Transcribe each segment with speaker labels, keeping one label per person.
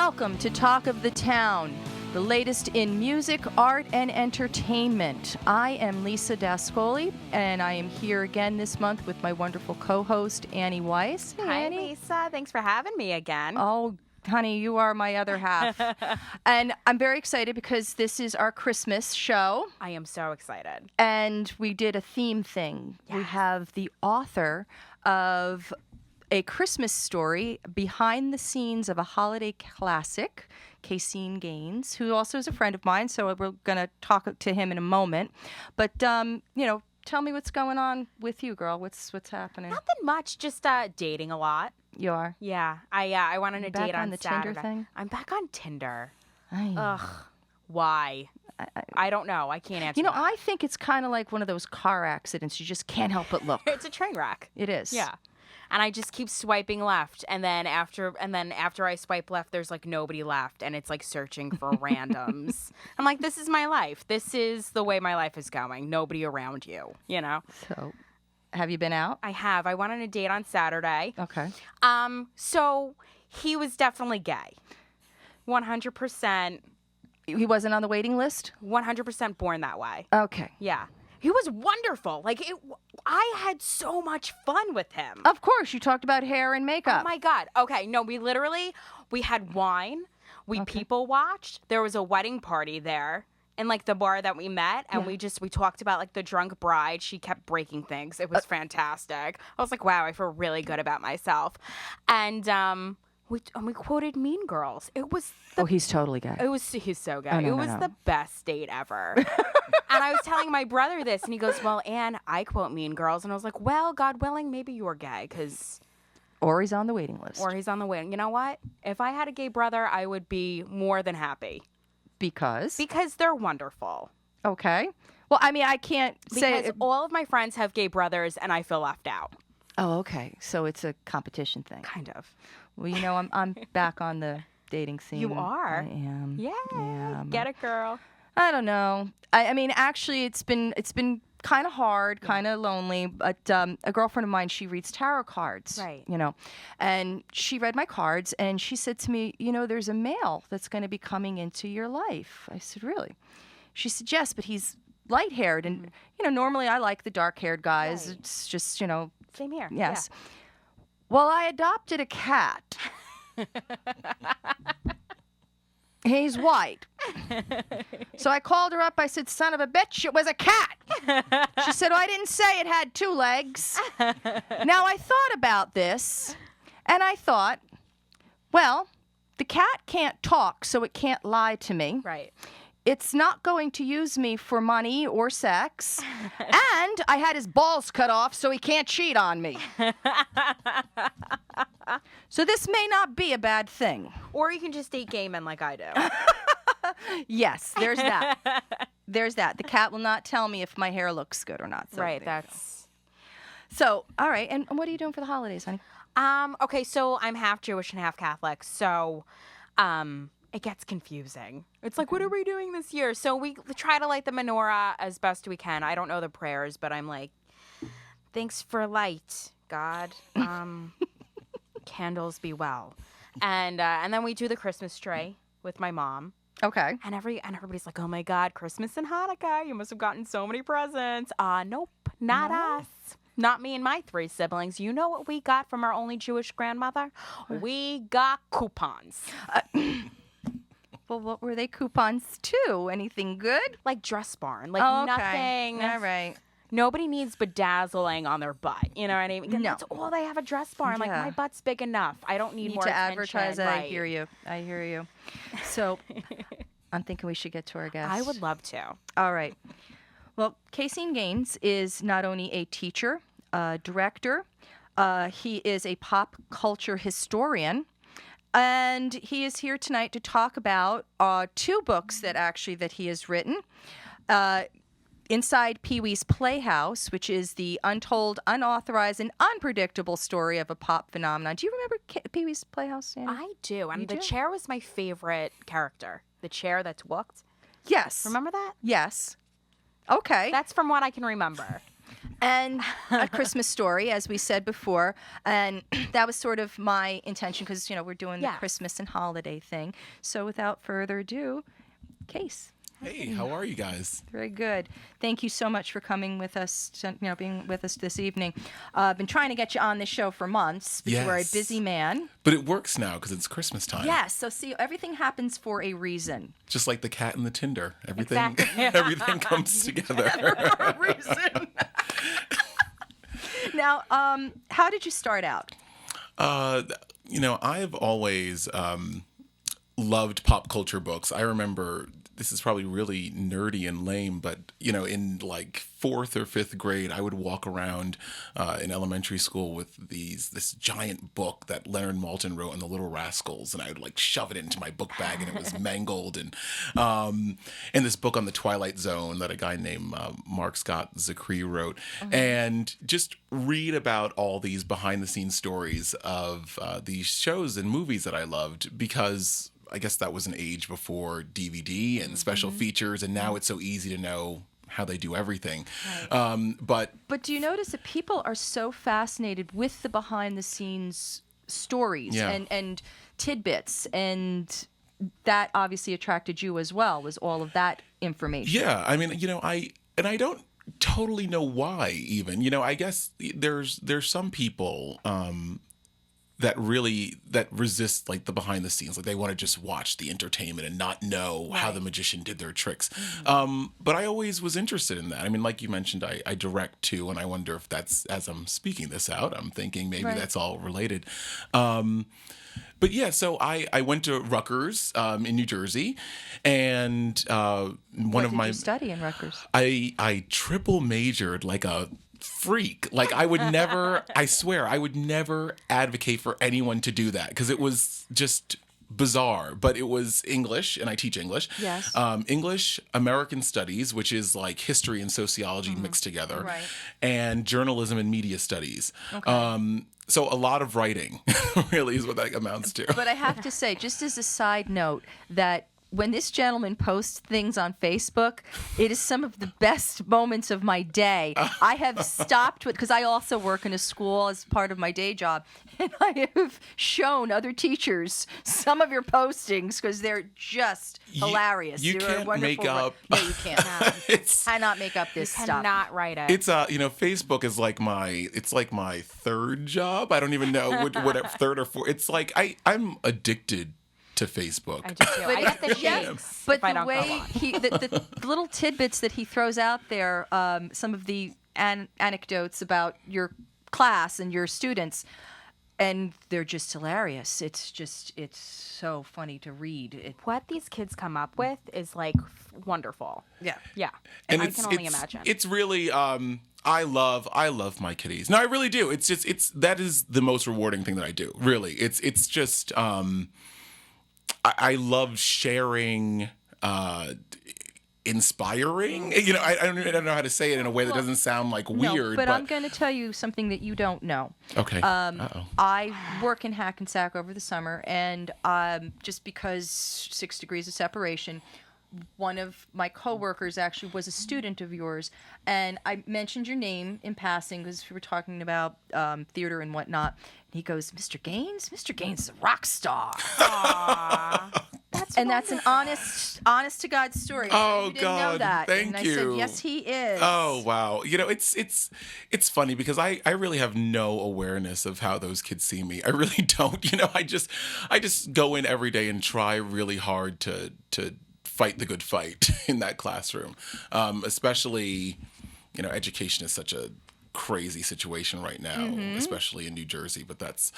Speaker 1: Welcome to Talk of the Town, the latest in music, art, and entertainment. I am Lisa Dascoli, and I am here again this month with my wonderful co-host, Annie Weiss. Hey,
Speaker 2: Hi,
Speaker 1: Annie.
Speaker 2: Lisa. Thanks for having me again.
Speaker 1: Oh, honey, you are my other half. And I'm very excited because this is our Christmas show.
Speaker 2: I am so excited.
Speaker 1: And we did a theme thing.
Speaker 2: Yes.
Speaker 1: We have the author of A Christmas Story, behind the scenes of a holiday classic, Caseen Gaines, who also is a friend of mine, so we're going to talk to him in a moment. But, tell me what's going on with you, girl. What's happening?
Speaker 2: Nothing much, just dating a lot.
Speaker 1: You are?
Speaker 2: Yeah. I went on a date on
Speaker 1: the
Speaker 2: Saturday.
Speaker 1: Tinder thing?
Speaker 2: I'm back on Tinder.
Speaker 1: Aye.
Speaker 2: Ugh. Why? I don't know. I can't answer that.
Speaker 1: I think it's kind of like one of those car accidents. You just can't help but look.
Speaker 2: It's a train wreck.
Speaker 1: It is.
Speaker 2: Yeah. And I just keep swiping left, and then after I swipe left, there's like nobody left, and it's like searching for randoms. I'm like, this is my life. This is the way my life is going. Nobody around you, you know.
Speaker 1: So, have you been out?
Speaker 2: I have. I went on a date on Saturday.
Speaker 1: Okay.
Speaker 2: So he was definitely gay. 100%.
Speaker 1: He wasn't on the waiting list?
Speaker 2: 100% born that way.
Speaker 1: Okay.
Speaker 2: Yeah. He was wonderful. I had so much fun with him.
Speaker 1: Of course, you talked about hair and makeup.
Speaker 2: Oh my God. Okay. No, we had wine. We people watched. There was a wedding party there in like the bar that we met. And we talked about like the drunk bride. She kept breaking things. It was fantastic. I was like, wow, I feel really good about myself. And, we quoted Mean Girls. It was
Speaker 1: he's totally gay.
Speaker 2: He's so good.
Speaker 1: Oh, no,
Speaker 2: it was the best date ever. And I was telling my brother this, and he goes, well, Anne, I quote Mean Girls. And I was like, well, God willing, maybe you're gay,
Speaker 1: Or he's on the waiting list.
Speaker 2: Or he's on the waiting. You know what? If I had a gay brother, I would be more than happy.
Speaker 1: Because?
Speaker 2: Because they're wonderful.
Speaker 1: Okay. Well, I mean, I can't say...
Speaker 2: Because all of my friends have gay brothers, and I feel left out.
Speaker 1: Oh, okay. So it's a competition thing.
Speaker 2: Kind of.
Speaker 1: Well, I'm back on the dating scene.
Speaker 2: You are?
Speaker 1: I am.
Speaker 2: Yeah. Get it, girl.
Speaker 1: I don't know. I mean, actually, it's been kind of hard, kind of lonely. But a girlfriend of mine, she reads tarot cards.
Speaker 2: Right.
Speaker 1: And she read my cards, and she said to me, there's a male that's going to be coming into your life. I said, really? She said, yes, but he's light-haired. And, normally I like the dark-haired guys. Right. It's just,
Speaker 2: Same here.
Speaker 1: Yes.
Speaker 2: Yeah.
Speaker 1: Well, I adopted a cat. He's white. So I called her up. I said, son of a bitch, it was a cat. She said, I didn't say it had 2 legs. Now, I thought about this, and I thought, well, the cat can't talk, so it can't lie to me.
Speaker 2: Right.
Speaker 1: It's not going to use me for money or sex. And I had his balls cut off, so he can't cheat on me. So this may not be a bad thing.
Speaker 2: Or you can just date gay men like I do.
Speaker 1: Yes, there's that. There's that. The cat will not tell me if my hair looks good or not. So
Speaker 2: Right, that's...
Speaker 1: So, all right. And what are you doing for the holidays, honey?
Speaker 2: Okay, so I'm half Jewish and half Catholic, so it gets confusing. It's like, what are we doing this year? So we try to light the menorah as best we can. I don't know the prayers, but I'm like, thanks for light, God. Candles be well. And then we do the Christmas tree with my mom.
Speaker 1: Okay.
Speaker 2: And everybody's like, oh my God, Christmas and Hanukkah, you must have gotten so many presents. Nope, not us. Not me and my 3 siblings. You know what we got from our only Jewish grandmother? We got coupons.
Speaker 1: Well, what were they coupons to? Anything good?
Speaker 2: Like Dress Barn. Like nothing.
Speaker 1: All right.
Speaker 2: Nobody needs bedazzling on their butt. You know what I mean?
Speaker 1: No.
Speaker 2: That's all they have a Dress Barn. Like, my butt's big enough. I don't need more
Speaker 1: to
Speaker 2: attention.
Speaker 1: advertise it.
Speaker 2: Right.
Speaker 1: I hear you. So I'm thinking we should get to our guest.
Speaker 2: I would love to.
Speaker 1: All right. Well, Caseen Gaines is not only a teacher, director, he is a pop culture historian, and he is here tonight to talk about 2 books that he has written. Inside Pee Wee's Playhouse, which is the untold, unauthorized, and unpredictable story of a pop phenomenon. Do you remember Pee Wee's Playhouse, Annie?
Speaker 2: I do. And
Speaker 1: You
Speaker 2: the
Speaker 1: do?
Speaker 2: chair was my favorite character. The chair that's walked.
Speaker 1: Yes.
Speaker 2: Remember that?
Speaker 1: Yes. Okay.
Speaker 2: That's from what I can remember.
Speaker 1: and A Christmas Story, as we said before. And that was sort of my intention because, we're doing the
Speaker 2: Yes.
Speaker 1: Christmas and holiday thing. So without further ado, Case.
Speaker 3: Hey, how are you guys?
Speaker 1: Very good. Thank you so much for coming with us, being with us this evening. I've been trying to get you on this show for months, but you are a
Speaker 3: Yes.
Speaker 1: busy man.
Speaker 3: But it works now because it's Christmas time.
Speaker 1: Yes, so see, everything happens for a reason.
Speaker 3: Just like the cat and the Tinder. Everything
Speaker 2: Exactly.
Speaker 3: everything comes together.
Speaker 1: For a reason. Now, how did you start out?
Speaker 3: I've always loved pop culture books. I remember, this is probably really nerdy and lame, but in like 4th or 5th grade, I would walk around in elementary school with this giant book that Leonard Maltin wrote on The Little Rascals, and I would like shove it into my book bag, and it was mangled. And this book on the Twilight Zone that a guy named Mark Scott Zachary wrote, and just read about all these behind the scenes stories of these shows and movies that I loved, because I guess that was an age before DVD and special features, and now it's so easy to know how they do everything.
Speaker 2: Right.
Speaker 1: But do you notice that people are so fascinated with the behind-the-scenes stories
Speaker 3: Yeah.
Speaker 1: and tidbits, and that obviously attracted you as well, was all of that information.
Speaker 3: Yeah, I mean, I don't totally know why even. I guess there's some people that resist like the behind the scenes, like they want to just watch the entertainment and not know how the magician did their tricks. But I always was interested in that. I mean, like you mentioned, I direct too, and I wonder if that's, as I'm speaking this out, I'm thinking maybe that's all related. But yeah, so I went to Rutgers in New Jersey, and
Speaker 1: What did you study in Rutgers?
Speaker 3: I triple majored like a freak. Like I would never, I swear, I would never advocate for anyone to do that because it was just bizarre. But it was English, and I teach English.
Speaker 1: Yes.
Speaker 3: English, American Studies, which is like history and sociology mixed together,
Speaker 1: Right.
Speaker 3: and journalism and media studies.
Speaker 1: Okay.
Speaker 3: So a lot of writing really is what that amounts to.
Speaker 1: But I have to say, just as a side note, that when this gentleman posts things on Facebook, it is some of the best moments of my day. I have stopped with, because I also work in a school as part of my day job, and I have shown other teachers some of your postings because they're just hilarious.
Speaker 3: You
Speaker 1: You're a
Speaker 3: can't
Speaker 1: wonderful
Speaker 3: make up.
Speaker 1: No, you can't.
Speaker 3: It's
Speaker 1: Cannot make up this stuff.
Speaker 2: Cannot write it.
Speaker 3: It's Facebook is like my third job. I don't even know what third or fourth. It's like I'm addicted to Facebook.
Speaker 2: I do too. I get the
Speaker 1: Yes,
Speaker 2: shakes
Speaker 1: but
Speaker 2: if I
Speaker 1: the
Speaker 2: don't
Speaker 1: way
Speaker 2: go on.
Speaker 1: the little tidbits that he throws out there, some of the anecdotes about your class and your students, and they're just hilarious. It's so funny to read.
Speaker 2: What these kids come up with is like wonderful.
Speaker 1: Yeah.
Speaker 2: Yeah.
Speaker 3: And
Speaker 2: I can only imagine.
Speaker 3: It's really I love my kitties. No, I really do. It's that is the most rewarding thing that I do. Really. It's just I love sharing inspiring. I don't know how to say it in a way that doesn't sound like
Speaker 1: No,
Speaker 3: weird.
Speaker 1: but I'm going to tell you something that you don't know.
Speaker 3: Okay.
Speaker 1: I work in Hackensack over the summer, and just because 6 degrees of separation, one of my coworkers actually was a student of yours, and I mentioned your name in passing because we were talking about theater and whatnot. And he goes, "Mr. Gaines? Mr. Gaines is a rock star." That's an honest to God story.
Speaker 3: Oh,
Speaker 1: you didn't know
Speaker 3: God,
Speaker 1: that.
Speaker 3: thank
Speaker 1: and I
Speaker 3: you.
Speaker 1: said, "Yes, he is."
Speaker 3: Oh wow! It's funny because I really have no awareness of how those kids see me. I really don't. I just go in every day and try really hard to fight the good fight in that classroom. Especially, education is such a crazy situation right now, especially in New Jersey. But that's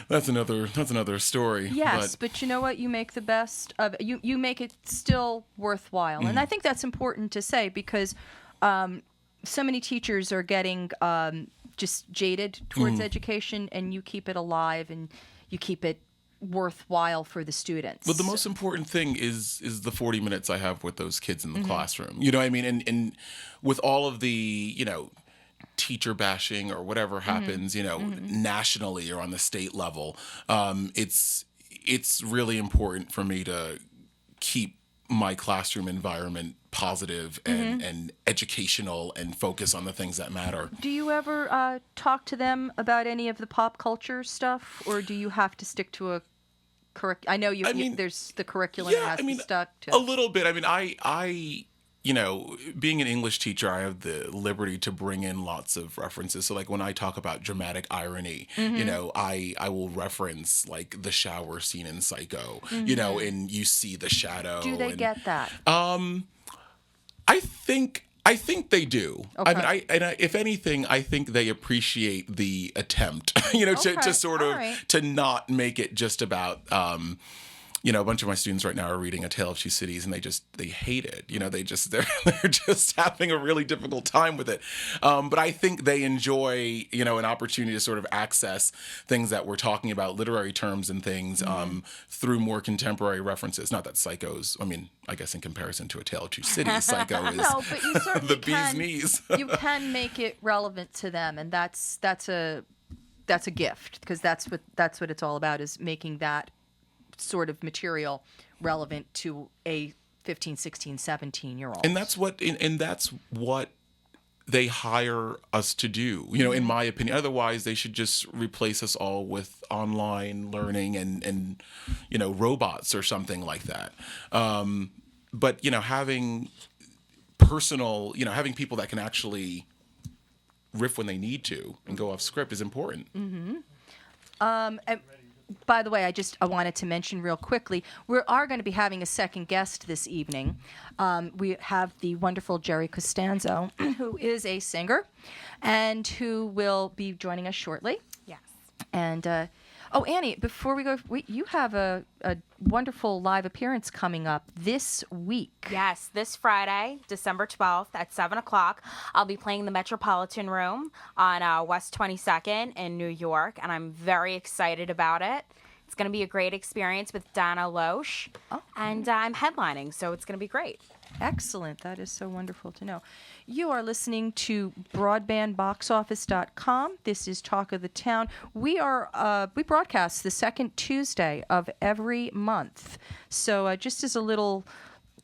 Speaker 3: another story.
Speaker 1: Yes, but you know what? You make the best of it. You make it still worthwhile. And I think that's important to say because so many teachers are getting just jaded towards education, and you keep it alive and you keep it worthwhile for the students.
Speaker 3: But the most important thing is the 40 minutes I have with those kids in the classroom. You know what I mean? And with all of the, teacher bashing or whatever happens, nationally or on the state level, it's really important for me to keep my classroom environment positive and educational and focus on the things that matter.
Speaker 1: Do you ever talk to them about any of the pop culture stuff, or do you have to stick to a I know there's the curriculum has to be stuck to.
Speaker 3: A little bit. I mean, I being an English teacher, I have the liberty to bring in lots of references. So like when I talk about dramatic irony, I will reference like the shower scene in Psycho, and you see the shadow.
Speaker 1: Do they get that?
Speaker 3: I think they do.
Speaker 1: Okay.
Speaker 3: I mean, if anything, I think they appreciate the attempt, to sort of to not make it just about. A bunch of my students right now are reading A Tale of Two Cities, and they hate it. They're just having a really difficult time with it. But I think they enjoy, an opportunity to sort of access things that we're talking about, literary terms and things, through more contemporary references. Not that Psycho's, I guess in comparison to A Tale of Two Cities, Psycho is
Speaker 1: but you certainly
Speaker 3: the bee's knees.
Speaker 1: You can make it relevant to them, and that's a gift, because that's what it's all about, is making that sort of material relevant to a 15, 16, 17-year-old.
Speaker 3: And that's what they hire us to do, in my opinion. Otherwise, they should just replace us all with online learning and robots or something like that. But, having personal, having people that can actually riff when they need to and go off script is important.
Speaker 1: And by the way, I wanted to mention real quickly, we are going to be having a second guest this evening. We have the wonderful Jerry Costanzo, who is a singer, and who will be joining us shortly.
Speaker 2: Yes.
Speaker 1: And, Annie, before we go, you have a wonderful live appearance coming up this week.
Speaker 2: Yes, this Friday, December 12th at 7 o'clock, I'll be playing the Metropolitan Room on West 22nd in New York, and I'm very excited about it. It's going to be a great experience with Donna Loesch, and I'm headlining, so it's going to be great.
Speaker 1: Excellent. That is so wonderful to know. You are listening to broadbandboxoffice.com. This is Talk of the Town. We broadcast the second Tuesday of every month. So just as a little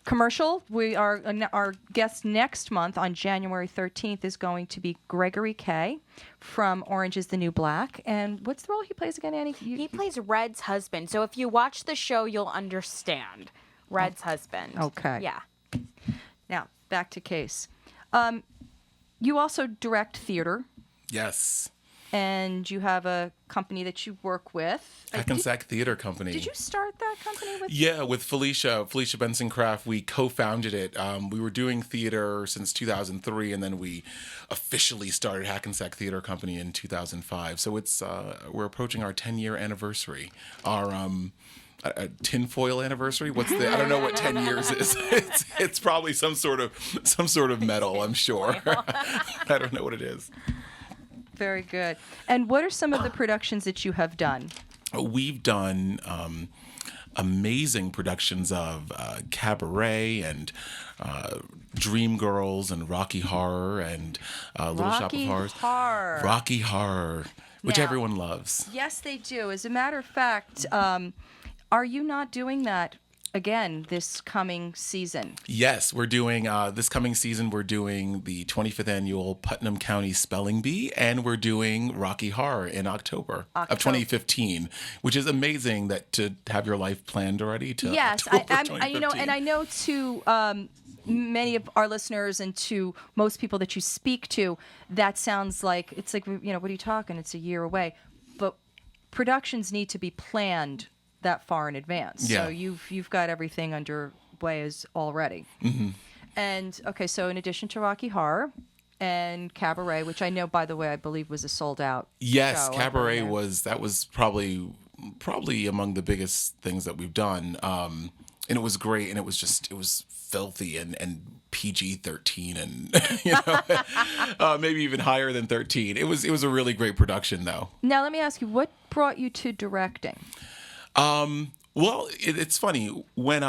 Speaker 1: commercial, our guest next month on January 13th is going to be Gregory Kay from Orange is the New Black. And what's the role he plays again, Annie?
Speaker 2: He plays Red's husband. So if you watch the show, you'll understand. Red's husband.
Speaker 1: Okay.
Speaker 2: Yeah.
Speaker 1: Now, back to Case. You also direct theater.
Speaker 3: Yes.
Speaker 1: And you have a company that you work with.
Speaker 3: Hackensack Theater Company.
Speaker 1: Did you start that company with?
Speaker 3: Yeah, with Felicia Benson Craft. We co-founded it. We were doing theater since 2003, and then we officially started Hackensack Theater Company in 2005. So it's we're approaching our 10-year anniversary. Our a tinfoil anniversary. I don't know what 10 years is. It's probably some sort of medal, I'm sure. I don't know what it is.
Speaker 1: Very good. And what are some of the productions that you have done?
Speaker 3: We've done amazing productions of Cabaret and Dreamgirls and Rocky Horror and Little Shop of Horrors. Rocky Horror, which
Speaker 1: Now,
Speaker 3: everyone loves.
Speaker 1: Yes, they do. As a matter of fact, are you not doing that again this coming season?
Speaker 3: Yes, we're doing, this coming season, we're doing the 25th annual Putnam County Spelling Bee, and we're doing Rocky Horror in October of 2015, which is amazing that to have your life planned already to October 2015.
Speaker 1: And I know to many of our listeners and to most people that you speak to, that sounds like, it's like, what are you talking? It's a year away. But productions need to be planned that far in advance.
Speaker 3: Yeah.
Speaker 1: So you've got everything underway already.
Speaker 3: Mm-hmm.
Speaker 1: And okay, so in addition to Rocky Horror and Cabaret, which I know, by the way, I believe was a sold out.
Speaker 3: Yes,
Speaker 1: show.
Speaker 3: Cabaret was probably among the biggest things that we've done. And it was great, and it was filthy and PG-13 and maybe even higher than 13. It was a really great production though.
Speaker 1: Now let me ask you, what brought you to directing?
Speaker 3: Well, it's funny when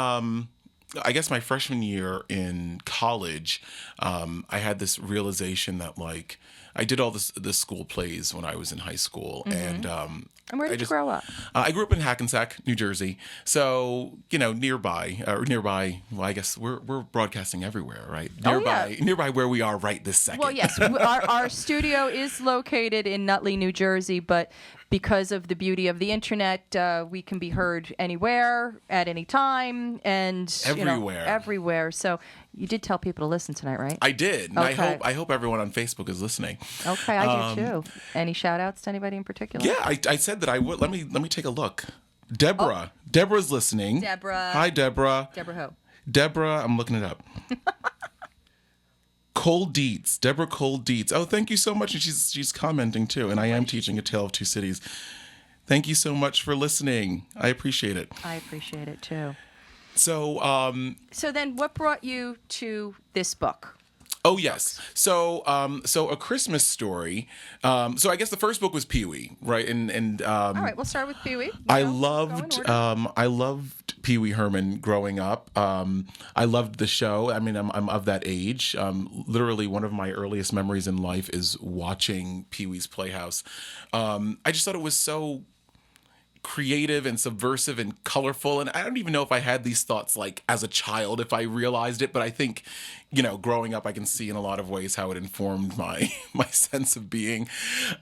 Speaker 3: I guess my freshman year in college, I had this realization that like I did all the school plays when I was in high school, and
Speaker 1: where did you grow up?
Speaker 3: I grew up in Hackensack, New Jersey, so nearby. Well, I guess we're broadcasting everywhere, right? Nearby where we are right this second.
Speaker 1: Well, yes, our studio is located in Nutley, New Jersey, but because of the beauty of the internet, we can be heard anywhere, at any time, and
Speaker 3: everywhere.
Speaker 1: Everywhere. So you did tell people to listen tonight, right?
Speaker 3: I did. And
Speaker 1: Okay.
Speaker 3: I hope everyone on Facebook is listening.
Speaker 1: Okay, I do too. Any shout outs to anybody in particular?
Speaker 3: Yeah, I said that I would. Let me take a look. Deborah. Deborah's listening.
Speaker 1: Deborah.
Speaker 3: Hi, Deborah.
Speaker 1: Deborah who?
Speaker 3: Deborah, I'm looking it up. Cole Dietz. Deborah Cole Dietz. Oh, thank you so much. And she's commenting too. And I am teaching A Tale of Two Cities. Thank you so much for listening. I appreciate it.
Speaker 1: I appreciate it too.
Speaker 3: So,
Speaker 1: So then what brought you to this book?
Speaker 3: oh yes. So A Christmas Story. So I guess the first book was Pee Wee, right? And
Speaker 1: All right, we'll start with Pee Wee.
Speaker 3: I loved Pee Wee Herman growing up. I loved the show. I mean, I'm of that age. Literally, one of my earliest memories in life is watching Pee Wee's Playhouse. I just thought it was so creative and subversive and colorful, and I don't even know if I had these thoughts like as a child, if I realized it, but I think growing up I can see in a lot of ways how it informed my sense of being,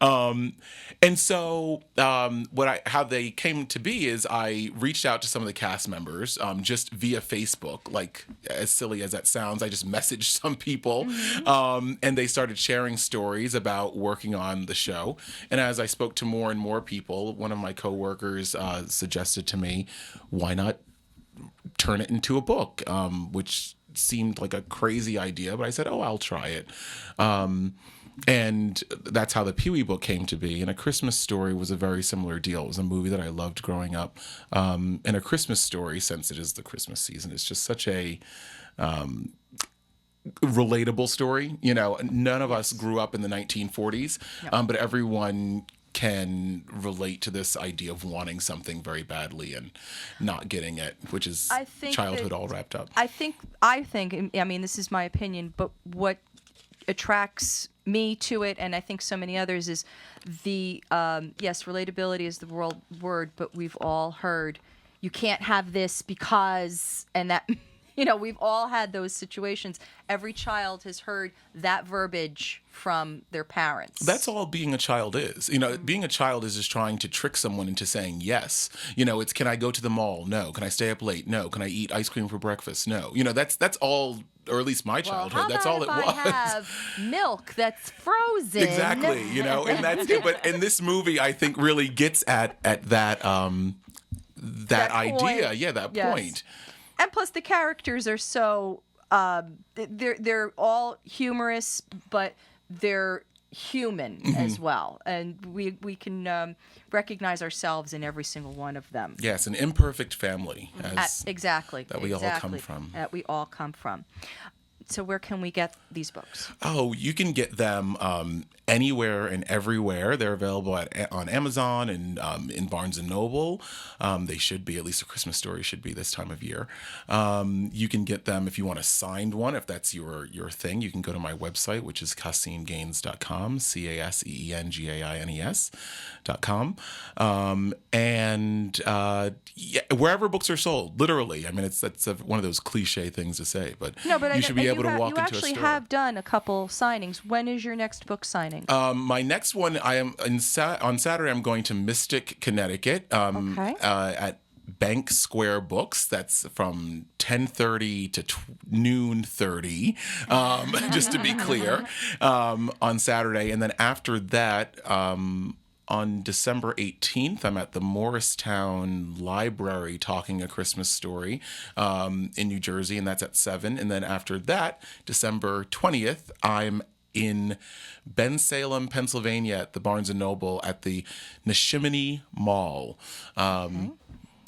Speaker 3: and so how they came to be is I reached out to some of the cast members just via Facebook. Like, as silly as that sounds, I just messaged some people, and they started sharing stories about working on the show. And as I spoke to more and more people, one of my coworkers suggested to me, why not turn it into a book, which seemed like a crazy idea, but I said, I'll try it. And that's how the Pee Wee book came to be. And A Christmas Story was a very similar deal. It was a movie that I loved growing up. And A Christmas Story, since it is the Christmas season, is just such a relatable story. None of us grew up in the 1940s, but everyone can relate to this idea of wanting something very badly and not getting it, which is childhood all wrapped up.
Speaker 1: I think, I mean, this is my opinion, but what attracts me to it, and I think so many others, is the, yes, relatability is the word, but we've all heard, you can't have this because, and that, we've all had those situations. Every child has heard that verbiage from their parents.
Speaker 3: That's all being a child is. Being a child is just trying to trick someone into saying yes. It's, can I go to the mall? No. Can I stay up late? No. Can I eat ice cream for breakfast? No. That's all, or at least my childhood. That's all it was.
Speaker 1: I have milk that's frozen?
Speaker 3: Exactly. And that's it. But in this movie, I think really gets at that that idea.
Speaker 1: Point.
Speaker 3: Yeah, that
Speaker 1: Yes.
Speaker 3: point.
Speaker 1: And plus, the characters are so they're all humorous, but they're human as well, and we can recognize ourselves in every single one of them.
Speaker 3: Yes, an imperfect family,
Speaker 1: Exactly.
Speaker 3: that we all come from.
Speaker 1: That we all come from. So where can we get these books?
Speaker 3: Oh, you can get them anywhere and everywhere. They're available on Amazon and in Barnes and Noble. They should be, at least A Christmas Story should be this time of year. You can get them if you want a signed one, if that's your thing. You can go to my website, which is CASEENGAINS.com, CASEENGAINS.com. And wherever books are sold, literally. I mean, that's one of those cliche things to say, but you should be able to walk into a store.
Speaker 1: You actually have done a couple signings. When is your next book signing?
Speaker 3: My next one, I am on Saturday. I'm going to Mystic, Connecticut, at Bank Square Books. That's from 10:30 to noon 30, just to be clear, on Saturday. And then after that, on December 18th, I'm at the Morristown Library talking A Christmas Story in New Jersey, and that's at 7. And then after that, December 20th, I'm in Bensalem, Pennsylvania at the Barnes & Noble at the Neshiminy Mall.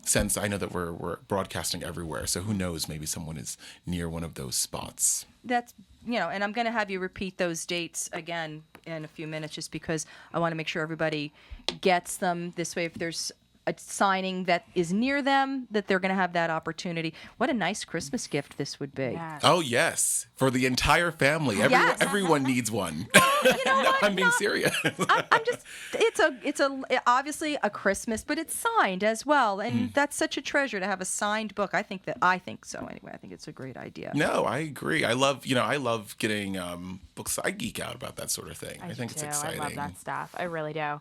Speaker 3: Since I know that we're broadcasting everywhere, so who knows, maybe someone is near one of those spots.
Speaker 1: That's, and I'm going to have you repeat those dates again in a few minutes, just because I want to make sure everybody gets them. This way, if there's a signing that is near them, that they're going to have that opportunity. What a nice Christmas gift this would be.
Speaker 2: Yes.
Speaker 3: Oh yes, for the entire family.
Speaker 1: Yes.
Speaker 3: Everyone needs one.
Speaker 1: You know
Speaker 3: No,
Speaker 1: what?
Speaker 3: I'm being serious.
Speaker 1: I'm just, it's obviously a Christmas, but it's signed as well. And that's such a treasure to have a signed book. I think so anyway. I think it's a great idea.
Speaker 3: No, I agree. I love getting books. I geek out about that sort of thing. I think it's exciting.
Speaker 2: I love that stuff. I really do.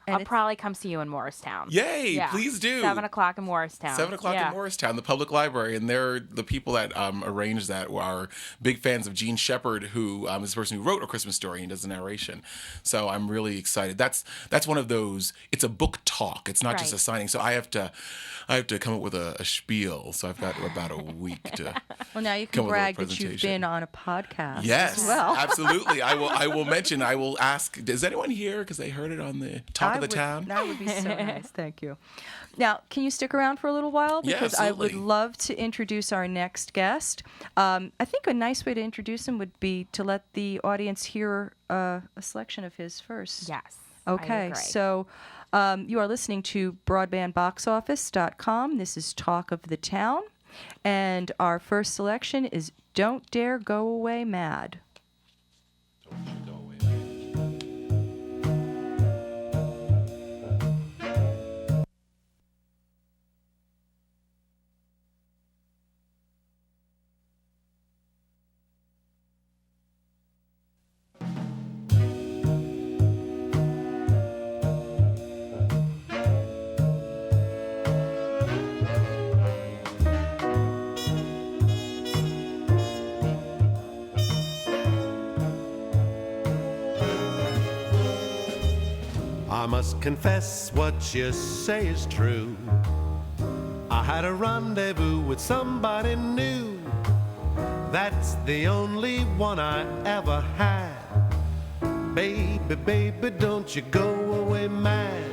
Speaker 1: And
Speaker 2: I'll probably come see you in Morristown.
Speaker 3: Yay,
Speaker 2: Yeah.
Speaker 3: please do.
Speaker 2: 7:00 in Morristown.
Speaker 3: 7:00 in Morristown, the public library, and they're the people that arranged that are big fans of Gene Shepard, who is the person who wrote A Christmas Story and does the narration. So I'm really excited. That's one of those. It's a book talk. It's not just a signing. So I have to come up with a spiel. So I've got about a week to.
Speaker 1: Well, now you
Speaker 3: come
Speaker 1: can
Speaker 3: with a
Speaker 1: brag that you've
Speaker 3: presentation.
Speaker 1: been on a podcast.
Speaker 3: Yes,
Speaker 1: as well.
Speaker 3: absolutely. I will mention. I will ask. Is anyone here? Because they heard it on the Talk of the Town.
Speaker 1: That would be so nice. Thank you. Now, can you stick around for a little while?
Speaker 3: Yeah,
Speaker 1: Because I would
Speaker 3: absolutely.
Speaker 1: love to introduce our next guest. I think a nice way to introduce him would be to let the audience hear a selection of his first.
Speaker 2: Yes.
Speaker 1: Okay,
Speaker 2: I agree.
Speaker 1: so you are listening to broadbandboxoffice.com. This is Talk of the Town. And our first selection is Don't Dare Go Away Mad.
Speaker 4: I must confess what you say is true. I had a rendezvous with somebody new. That's the only one I ever had. Baby, baby, don't you go away mad.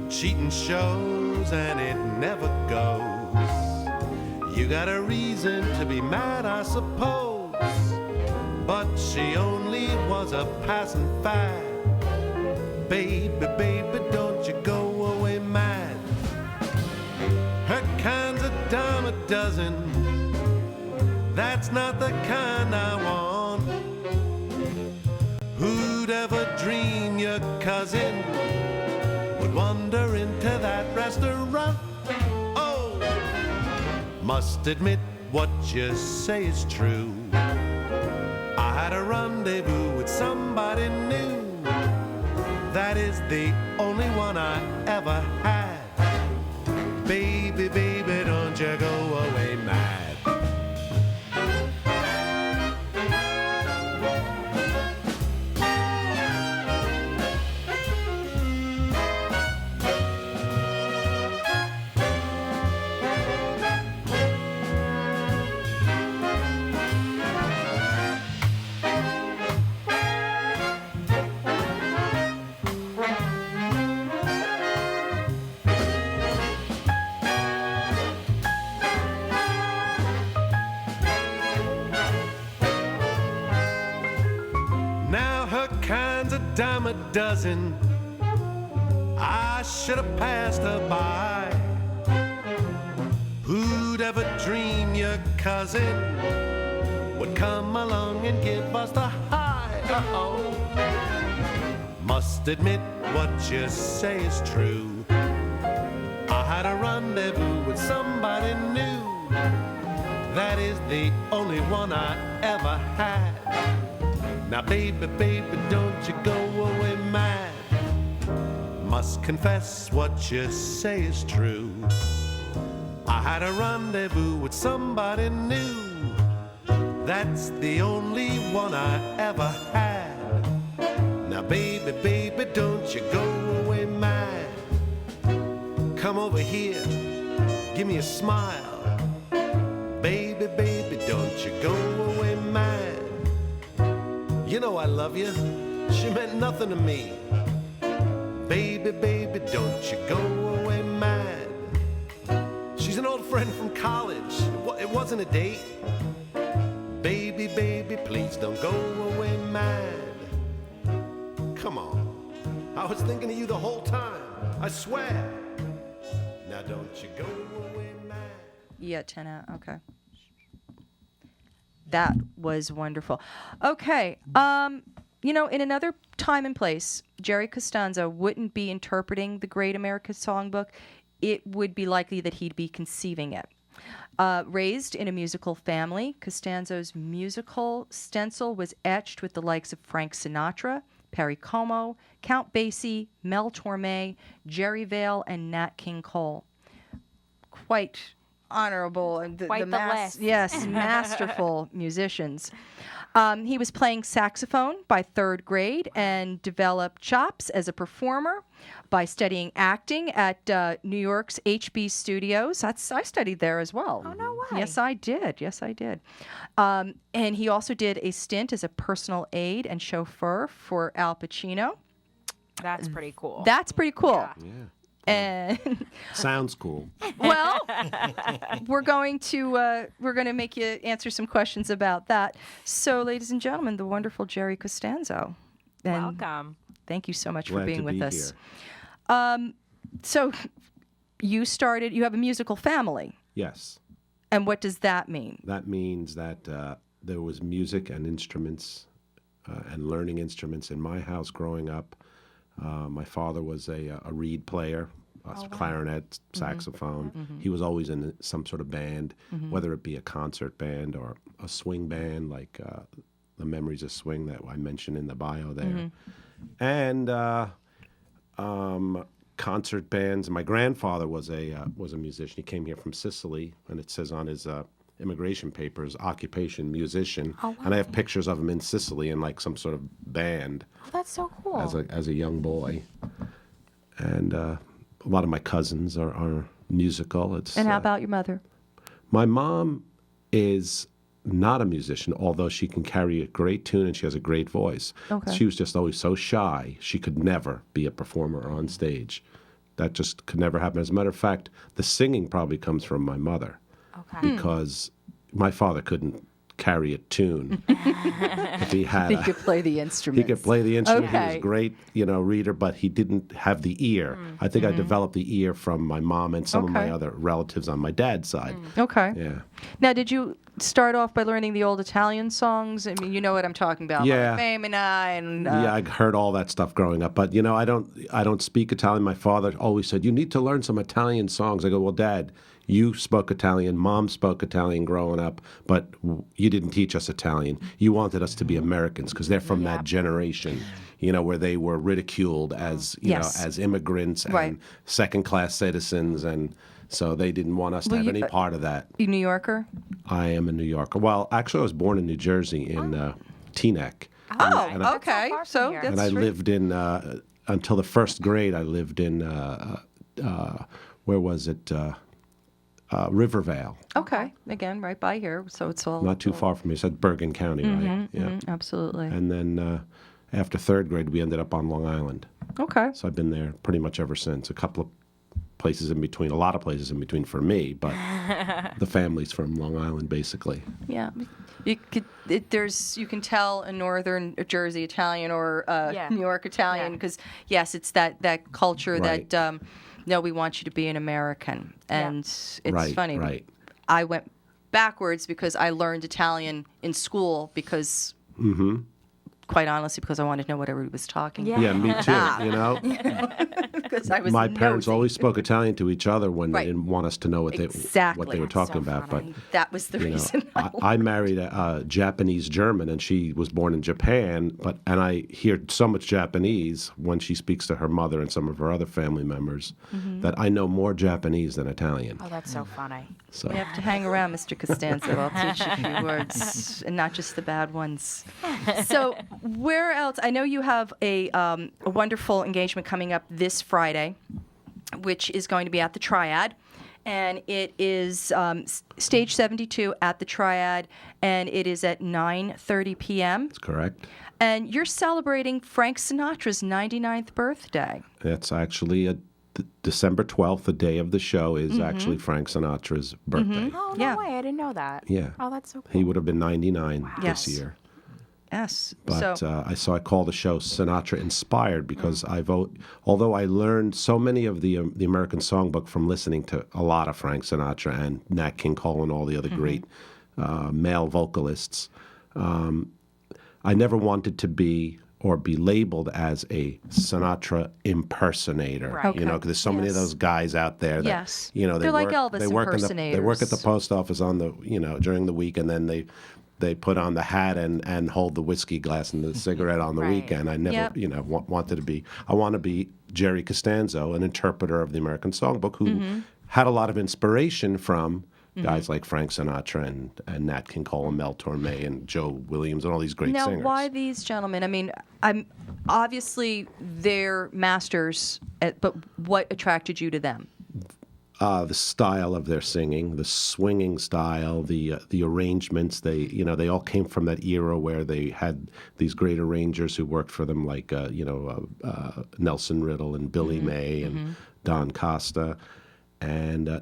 Speaker 4: Cheating shows and it never goes. You got a reason to be mad, I suppose, but she only was a passing fad. Baby, baby, don't you go away mad. Her kind's a dime a dozen. That's not the kind I want. Who'd ever dream your cousin would wander into that restaurant? Oh, must admit what you say is true. I had a rendezvous with somebody new. That is the only one I ever had. Baby, baby, don't you go away mad. Now her kind's a dime a dozen. I should have passed her by. Who'd ever dream your cousin would come along and give us the high? Uh-oh. Must admit what you say is true. I had a rendezvous with somebody new. That is the only one I ever had. Now baby, baby, don't you go away mad. Must confess what you say is true. I had a rendezvous with somebody new. That's the only one I ever had. Now baby, baby, don't you go away mad. Come over here, give me a smile. Baby, baby, don't you go away mad. You know I love you. She meant nothing to me. Baby, baby, don't you go away mad. She's an old friend from college. It wasn't a date. Baby, baby, please don't go away mad. Come on. I was thinking of you the whole time. I swear. don't you go away mad.
Speaker 1: Yeah, 10 out. Okay. That was wonderful. Okay. In another time and place, Jerry Costanza wouldn't be interpreting the Great American Songbook. It would be likely that he'd be conceiving it. Raised in a musical family, Costanzo's musical stencil was etched with the likes of Frank Sinatra, Perry Como, Count Basie, Mel Torme, Jerry Vale, and Nat King Cole. Quite honorable and
Speaker 2: Quite the list.
Speaker 1: Yes, masterful musicians. He was playing saxophone by third grade and developed chops as a performer by studying acting at New York's HB Studios. I studied there as well.
Speaker 2: Oh, no way.
Speaker 1: Yes, I did. And he also did a stint as a personal aide and chauffeur for Al Pacino.
Speaker 2: That's pretty cool.
Speaker 1: That's pretty cool.
Speaker 4: Yeah.
Speaker 1: And
Speaker 5: Sounds cool.
Speaker 1: well, we're going to make you answer some questions about that. So, ladies and gentlemen, the wonderful Jerry Costanzo. And
Speaker 2: Welcome.
Speaker 1: thank you so much
Speaker 5: Glad
Speaker 1: for being
Speaker 5: to
Speaker 1: with
Speaker 5: be
Speaker 1: us.
Speaker 5: here.
Speaker 1: So, you have a musical family,
Speaker 5: Yes.
Speaker 1: and what does that mean?
Speaker 5: That means that there was music and instruments and learning instruments in my house growing up. My father was a reed player, clarinet, saxophone. He was always in some sort of band, whether it be a concert band or a swing band, like the Memories of Swing that I mentioned in the bio there. And concert bands. My grandfather was a musician. He came here from Sicily, and it says on his immigration papers, occupation musician.
Speaker 2: Oh, wow.
Speaker 5: And I have pictures of him in Sicily in like some sort of band
Speaker 2: Oh, that's so cool.
Speaker 5: as a young boy. And a lot of my cousins are musical.
Speaker 1: And how about your mother?
Speaker 5: My mom is not a musician, although she can carry a great tune and she has a great voice.
Speaker 1: Okay.
Speaker 5: She was just always so shy. She could never be a performer on stage. That just could never happen. As a matter of fact, the singing probably comes from my mother
Speaker 2: Okay.
Speaker 5: because my father couldn't carry a tune. If he had
Speaker 1: He
Speaker 5: a-
Speaker 1: could play the instruments.
Speaker 5: he could play the instrument. He was
Speaker 1: Okay.
Speaker 5: a great, reader, but he didn't have the ear. I think I developed the ear from my mom and some of my
Speaker 1: Okay.
Speaker 5: other relatives on my dad's side.
Speaker 1: Okay.
Speaker 5: Yeah.
Speaker 1: Now, did you start off by learning the old Italian songs? I mean, you know what I'm talking about.
Speaker 5: Yeah.
Speaker 1: Femina and
Speaker 5: Yeah, I heard all that stuff growing up, but I don't speak Italian. My father always said, "You need to learn some Italian songs." I go, "Well, Dad, you spoke Italian, Mom spoke Italian growing up, but you didn't teach us Italian. You wanted us to be Americans because they're from that generation, where they were ridiculed as
Speaker 1: Yes.
Speaker 5: as immigrants and
Speaker 1: Right.
Speaker 5: second-class citizens, and so they didn't want us to
Speaker 1: Well,
Speaker 5: have
Speaker 1: you-
Speaker 5: any part of that."
Speaker 1: you New Yorker?
Speaker 5: I am a New Yorker. Well, actually, I was born in New Jersey in Teaneck.
Speaker 1: Oh,
Speaker 5: and I-
Speaker 1: okay.
Speaker 2: That's not far from
Speaker 1: So
Speaker 2: here.
Speaker 1: that's
Speaker 5: And I
Speaker 1: right.
Speaker 5: lived in, until the first grade, I lived in, where was it? Rivervale.
Speaker 1: Okay. Again, right by here. So it's all
Speaker 5: Not too far from here. It's at Bergen County, right? Yeah.
Speaker 1: Absolutely.
Speaker 5: And then after third grade, we ended up on Long Island.
Speaker 1: Okay.
Speaker 5: So I've been there pretty much ever since. A couple of places in between, a lot of places in between for me, but the family's from Long Island, basically.
Speaker 1: Yeah. You can tell a Northern Jersey Italian or
Speaker 2: Yeah.
Speaker 1: New York Italian
Speaker 2: Yeah.
Speaker 1: because yes, it's that culture
Speaker 5: Right.
Speaker 1: that no, we want you to be an American, and it's
Speaker 5: Right,
Speaker 1: funny.
Speaker 5: right.
Speaker 1: I went backwards because I learned Italian in school because. Quite honestly, because I wanted to know what everybody was talking
Speaker 2: Yeah.
Speaker 1: about.
Speaker 5: Yeah, me too,
Speaker 1: Because I was
Speaker 5: My parents
Speaker 1: nosy.
Speaker 5: always spoke Italian to each other when
Speaker 1: Right.
Speaker 5: they didn't want us to know what they
Speaker 1: Exactly.
Speaker 5: were talking
Speaker 2: So
Speaker 5: about.
Speaker 2: funny.
Speaker 1: That was the reason.
Speaker 5: I married a Japanese German, and she was born in Japan. And I hear so much Japanese when she speaks to her mother and some of her other family members that I know more Japanese than Italian.
Speaker 2: Oh, that's so funny.
Speaker 5: So
Speaker 1: You have to hang around, Mr. Costanza. I'll teach you a few words, and not just the bad ones. So, where else? I know you have a wonderful engagement coming up this Friday, which is going to be at the Triad. And it is stage 72 at the Triad, and it is at 9:30 p.m.
Speaker 5: that's correct.
Speaker 1: And you're celebrating Frank Sinatra's 99th birthday.
Speaker 5: That's actually December 12th, the day of the show, is actually Frank Sinatra's birthday.
Speaker 2: Oh, no
Speaker 1: Yeah.
Speaker 2: way. I didn't know that.
Speaker 5: Yeah.
Speaker 2: Oh, that's so cool.
Speaker 5: He would have been 99
Speaker 1: Yes.
Speaker 5: this year.
Speaker 1: Yes.
Speaker 5: But
Speaker 1: So
Speaker 5: I call the show Sinatra Inspired because although I learned so many of the American Songbook from listening to a lot of Frank Sinatra and Nat King Cole and all the other great male vocalists, I never wanted to be labeled as a Sinatra impersonator.
Speaker 2: Right.
Speaker 5: You know, because there's so many of those guys out there that
Speaker 1: Yes.
Speaker 5: you know
Speaker 1: They're like Elvis
Speaker 5: they work at the post office on the during the week, and then they put on the hat and hold the whiskey glass and the cigarette on the
Speaker 2: Right.
Speaker 5: weekend. I never wanted to be. I want to be Jerry Costanzo, an interpreter of the American Songbook, who had a lot of inspiration from guys like Frank Sinatra and Nat King Cole and Mel Torme and Joe Williams and all these great
Speaker 1: now,
Speaker 5: singers.
Speaker 1: why these gentlemen? I mean, I'm obviously they're masters, but what attracted you to them?
Speaker 5: The style of their singing, the swinging style, the arrangements. They all came from that era where they had these great arrangers who worked for them, like Nelson Riddle and Billy May and Don Costa, and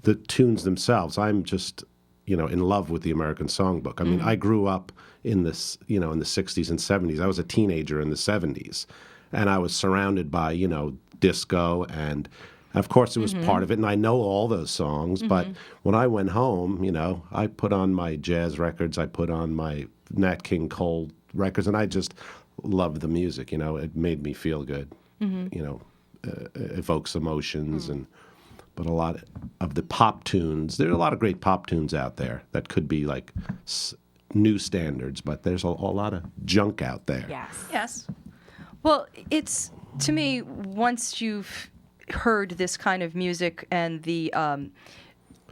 Speaker 5: the tunes themselves. I'm just in love with the American Songbook. I mean, I grew up in this in the 60s and 70s. I was a teenager in the 70s, and I was surrounded by disco and. Of course, it was part of it, and I know all those songs. But when I went home, I put on my jazz records, I put on my Nat King Cole records, and I just loved the music. It made me feel good. Evokes emotions, but a lot of the pop tunes. There are a lot of great pop tunes out there that could be like new standards, but there's a lot of junk out there.
Speaker 2: Yes.
Speaker 1: Yes. Well, it's to me once you've heard this kind of music and the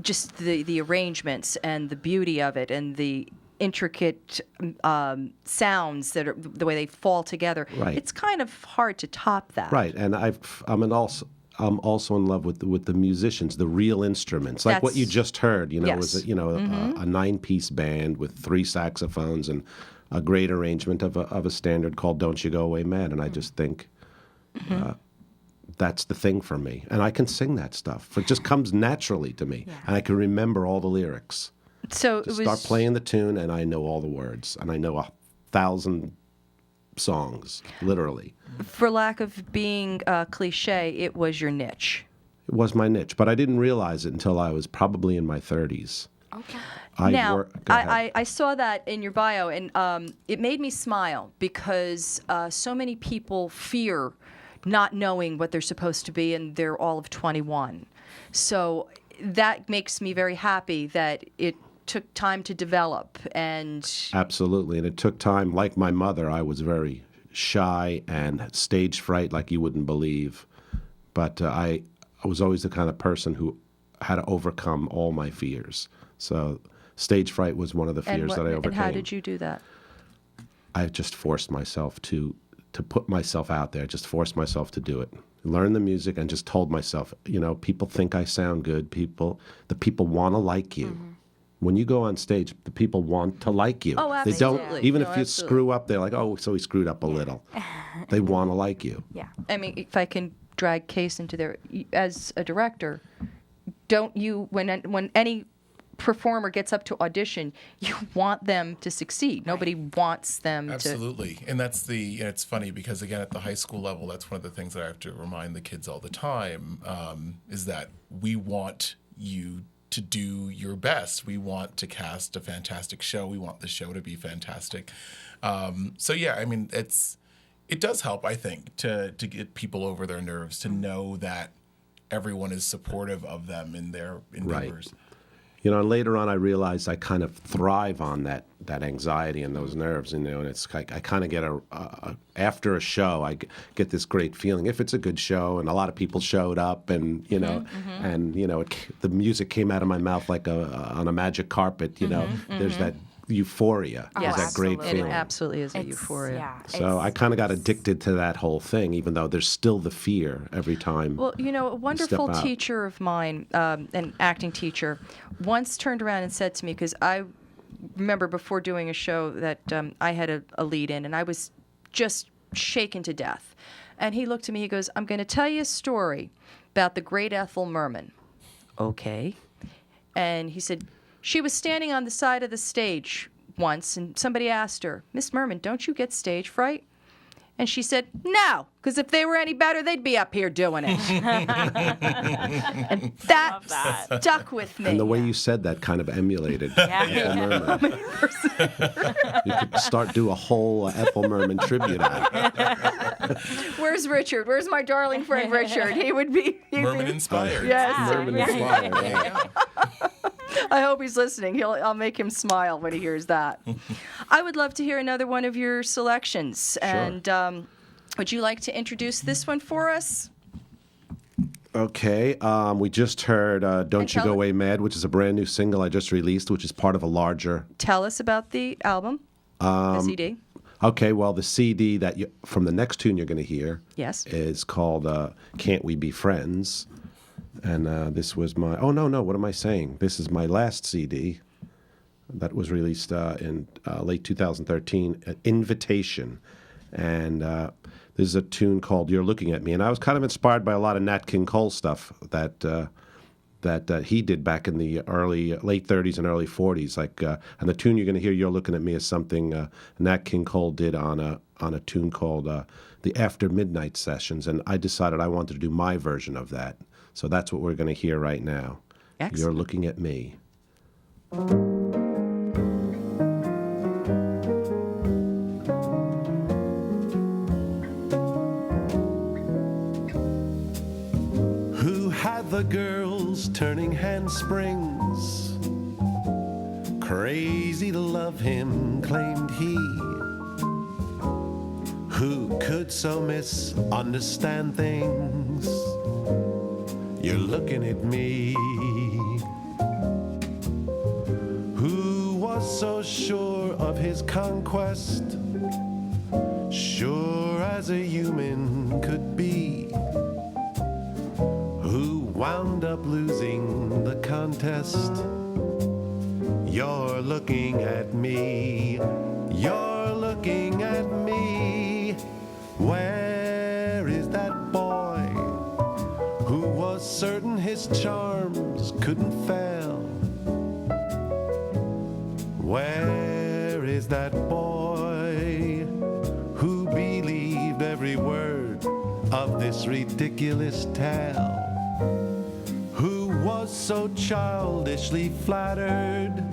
Speaker 1: just the arrangements and the beauty of it and the intricate sounds that are the way they fall together.
Speaker 5: Right.
Speaker 1: It's kind of hard to top that.
Speaker 5: Right, and I'm also in love with the musicians, the real instruments, like what you just heard.
Speaker 1: Yes.
Speaker 5: Was a 9-piece band with 3 saxophones and a great arrangement of a standard called "Don't You Go Away Mad," and I just think. That's the thing for me. And I can sing that stuff. It just comes naturally to me. And I can remember all the lyrics.
Speaker 1: So
Speaker 5: Just start playing the tune, and I know all the words. And I know 1,000 songs, literally.
Speaker 1: For lack of being cliche, it was your niche.
Speaker 5: It was my niche. But I didn't realize it until I was probably in my 30s.
Speaker 2: Okay.
Speaker 1: Now,
Speaker 5: Go ahead.
Speaker 1: I saw that in your bio, and it made me smile because so many people fear not knowing what they're supposed to be, and they're all of 21. So that makes me very happy that it took time to develop. And
Speaker 5: Absolutely. And it took time. Like my mother, I was very shy and stage fright like you wouldn't believe. But I was always the kind of person who had to overcome all my fears. So stage fright was one of the fears that I overcame.
Speaker 1: And how did you do that?
Speaker 5: I just forced myself to put myself out there, just forced myself to do it. Learn the music and just told myself, people think I sound good. The people want to like you. When you go on stage, the people want to like you.
Speaker 1: Oh,
Speaker 5: They
Speaker 1: absolutely.
Speaker 5: don't, even
Speaker 1: No,
Speaker 5: if you
Speaker 1: absolutely.
Speaker 5: screw up, they're like, oh, so he screwed up a little. They want to like you.
Speaker 2: Yeah.
Speaker 1: I mean, if I can drag Case into there, as a director, don't you, when any performer gets up to audition, you want them to succeed. Nobody wants them to.
Speaker 3: Absolutely. And that's it's funny because, again, at the high school level, that's one of the things that I have to remind the kids all the time, is that we want you to do your best. We want to cast a fantastic show. We want the show to be fantastic. So, yeah, I mean, it does help, I think, to get people over their nerves, to know that everyone is supportive of them in their endeavors.
Speaker 5: And later on I realized I kind of thrive on that anxiety and those nerves, and it's like I kind of get after a show I get this great feeling if it's a good show and a lot of people showed up and and the music came out of my mouth like on a magic carpet. There's that euphoria.
Speaker 1: Yes.
Speaker 5: There's that great
Speaker 2: Absolutely.
Speaker 1: And
Speaker 5: feeling.
Speaker 1: it absolutely is a euphoria.
Speaker 2: Yeah.
Speaker 5: So I kind of got addicted to that whole thing, even though there's still the fear every time.
Speaker 1: Well, a wonderful
Speaker 5: out.
Speaker 1: teacher of mine, an acting teacher, once turned around and said to me, because I remember before doing a show that I had a lead in, and I was just shaken to death. And he looked at me, he goes, I'm going to tell you a story about the great Ethel Merman. Okay. And he said, she was standing on the side of the stage once, and somebody asked her, "Miss Merman, don't you get stage fright?" And she said, "No, because if they were any better, they'd be up here doing it." And that stuck with me.
Speaker 5: And the way you said that kind of emulated Ethel Merman. You could do a whole Ethel Merman tribute act.
Speaker 1: Where's Richard? Where's my darling friend Richard? He would be
Speaker 3: Merman inspired.
Speaker 1: Yes.
Speaker 5: Merman inspired. Yeah.
Speaker 1: I hope he's listening. I'll make him smile when he hears that. I would love to hear another one of your selections.
Speaker 5: Sure.
Speaker 1: And would you like to introduce this one for us?
Speaker 5: Okay, we just heard Don't You
Speaker 1: tell
Speaker 5: Go
Speaker 1: it-
Speaker 5: Away Mad, which is a brand new single I just released, which is part of a larger...
Speaker 1: Tell us about the album, the CD.
Speaker 5: Okay, well, the CD from the next tune you're going to hear
Speaker 1: Yes.
Speaker 5: is called Can't We Be Friends? And this was my... Oh, no, what am I saying? This is my last CD that was released in late 2013, Invitation. And this is a tune called You're Looking at Me. And I was kind of inspired by a lot of Nat King Cole stuff that he did back in the late 30s and early 40s. And the tune you're going to hear, You're Looking at Me, is something Nat King Cole did on a tune called the After Midnight Sessions. And I decided I wanted to do my version of that. So that's what we're going to hear right now.
Speaker 1: Excellent.
Speaker 5: You're Looking at Me.
Speaker 4: Who had the girls turning handsprings? Crazy to love him, claimed he. Who could so misunderstand things? You're looking at me. Who was so sure of his conquest? Sure as a human could be. Who wound up losing the contest? You're looking at me. You're looking at me. Where is that boy who was certain his charms couldn't fail? Where is that boy who believed every word of this ridiculous tale? Who was so childishly flattered,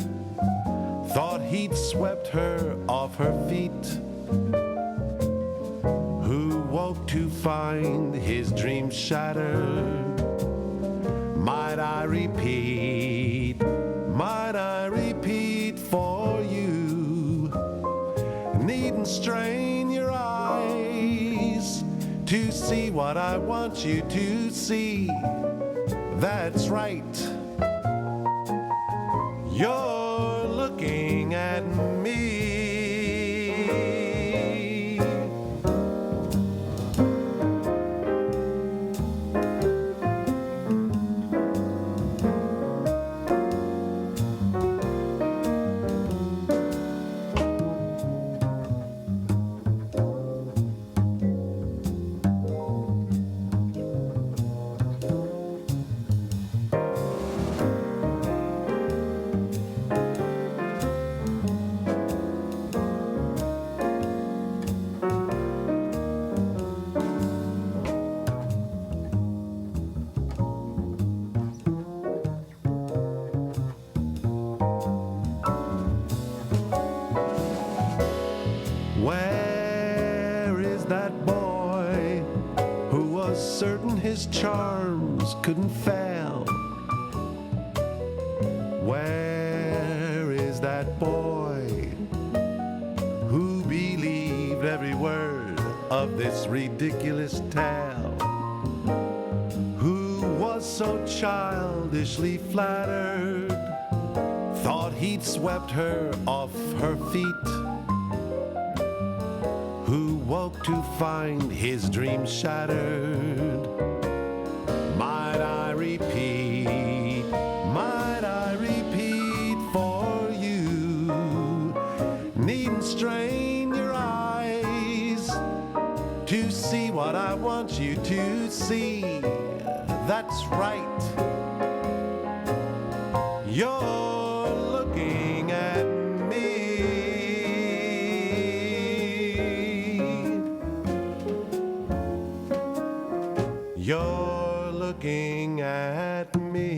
Speaker 4: thought he'd swept her off her feet? Who woke to find his dreams shattered? Might I repeat for you? Needn't strain your eyes to see what I want you to see. That's right. You're looking at me. Where is that boy who was certain his charms couldn't fail? Where is that boy who believed every word of this ridiculous tale? Who was so childishly flattered, thought he'd swept her off her feet? Who woke to find his dreams shattered? Might I repeat for you? Needn't strain your eyes to see what I want you to see. That's right. You're looking at me. you're looking at me.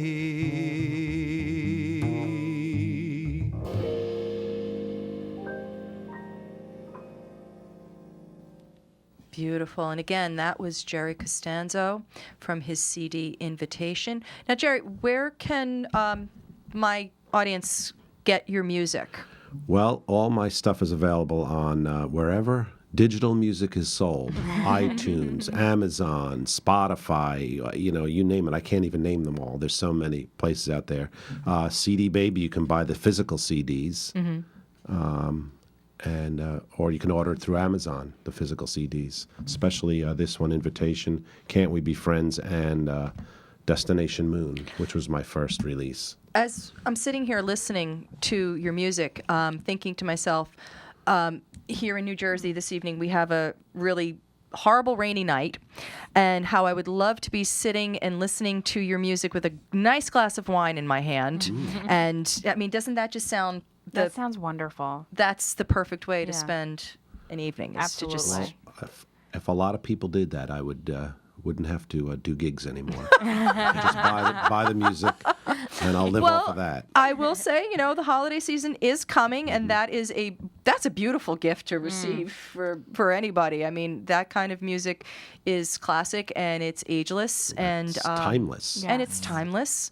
Speaker 1: Beautiful. And again, that was Jerry Costanzo from his CD Invitation. Now, Jerry, where can my audience get your music?
Speaker 5: Well, all my stuff is available on wherever digital music is sold. iTunes, Amazon, Spotify, you name it. I can't even name them all. There's so many places out there. CD Baby, you can buy the physical CDs. Or you can order it through Amazon, the physical CDs, especially this one, Invitation, Can't We Be Friends, and Destination Moon, which was my first release.
Speaker 1: As I'm sitting here listening to your music, thinking to myself, here in New Jersey this evening, we have a really horrible rainy night, and how I would love to be sitting and listening to your music with a nice glass of wine in my hand. And I mean, doesn't that just sound...
Speaker 2: That sounds wonderful.
Speaker 1: That's the perfect way to
Speaker 2: Yeah.
Speaker 1: spend an evening. Is
Speaker 2: Absolutely.
Speaker 1: To just,
Speaker 5: If a lot of people did that, I wouldn't have to do gigs anymore. Just buy the music, and I'll live off of that.
Speaker 1: I will say, the holiday season is coming, and that's a beautiful gift to receive for anybody. I mean, that kind of music is classic, and it's ageless, and
Speaker 5: It's timeless.
Speaker 1: And it's timeless.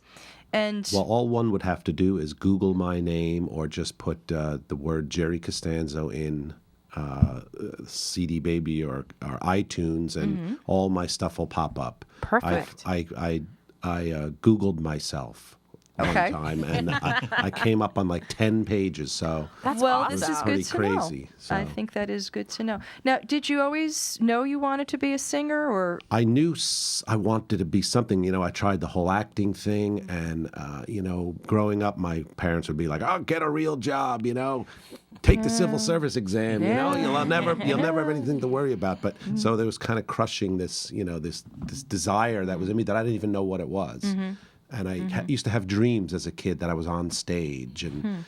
Speaker 1: And
Speaker 5: Well, all one would have to do is Google my name or just put the word Jerry Costanzo in CD Baby or iTunes, and all my stuff will pop up.
Speaker 2: Perfect.
Speaker 5: I Googled myself
Speaker 1: Okay.
Speaker 5: one time, and I came up on like 10 pages, so
Speaker 2: That's
Speaker 1: well,
Speaker 2: awesome.
Speaker 1: this is
Speaker 5: pretty
Speaker 1: good to
Speaker 5: crazy.
Speaker 1: know.
Speaker 5: So.
Speaker 1: I think that is good to know. Now, did you always know you wanted to be a singer, or
Speaker 5: I knew I wanted to be something. I tried the whole acting thing, and growing up, my parents would be like, "Oh, get a real job, take the civil service exam, you'll never have anything to worry about." But so there was kind of crushing this, this desire that was in me that I didn't even know what it was. And I used to have dreams as a kid that I was on stage, and